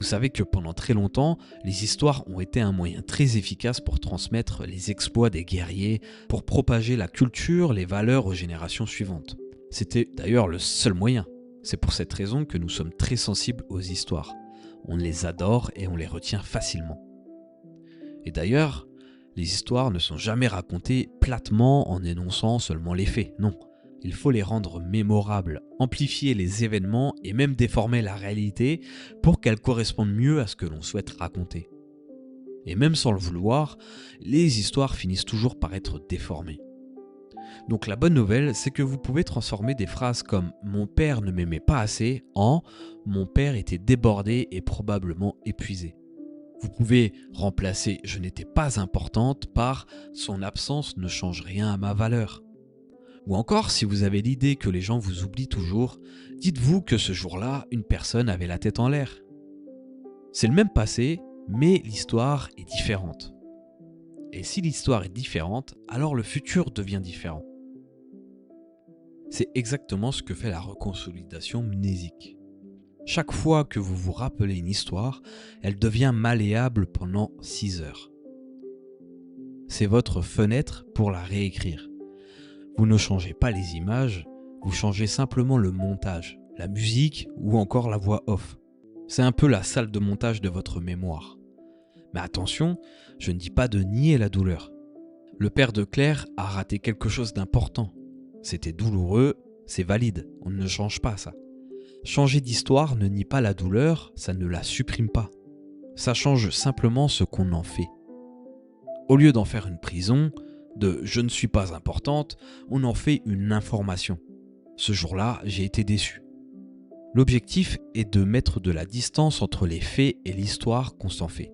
Vous savez que pendant très longtemps, les histoires ont été un moyen très efficace pour transmettre les exploits des guerriers, pour propager la culture, les valeurs aux générations suivantes. C'était d'ailleurs le seul moyen. C'est pour cette raison que nous sommes très sensibles aux histoires. On les adore et on les retient facilement. Et d'ailleurs, les histoires ne sont jamais racontées platement en énonçant seulement les faits, non. Il faut les rendre mémorables, amplifier les événements et même déformer la réalité pour qu'elle corresponde mieux à ce que l'on souhaite raconter. Et même sans le vouloir, les histoires finissent toujours par être déformées. Donc la bonne nouvelle, c'est que vous pouvez transformer des phrases comme « Mon père ne m'aimait pas assez » en « Mon père était débordé et probablement épuisé ». Vous pouvez remplacer « Je n'étais pas importante » par « Son absence ne change rien à ma valeur ». Ou encore, si vous avez l'idée que les gens vous oublient toujours, dites-vous que ce jour-là, une personne avait la tête en l'air. C'est le même passé, mais l'histoire est différente. Et si l'histoire est différente, alors le futur devient différent. C'est exactement ce que fait la reconsolidation mnésique. Chaque fois que vous vous rappelez une histoire, elle devient malléable pendant 6 heures. C'est votre fenêtre pour la réécrire. Vous ne changez pas les images, vous changez simplement le montage, la musique ou encore la voix off. C'est un peu la salle de montage de votre mémoire. Mais attention, je ne dis pas de nier la douleur. Le père de Claire a raté quelque chose d'important. C'était douloureux, c'est valide, on ne change pas ça. Changer d'histoire ne nie pas la douleur, ça ne la supprime pas. Ça change simplement ce qu'on en fait. Au lieu d'en faire une prison, de « je ne suis pas importante », on en fait une information. Ce jour-là, j'ai été déçu. L'objectif est de mettre de la distance entre les faits et l'histoire qu'on s'en fait.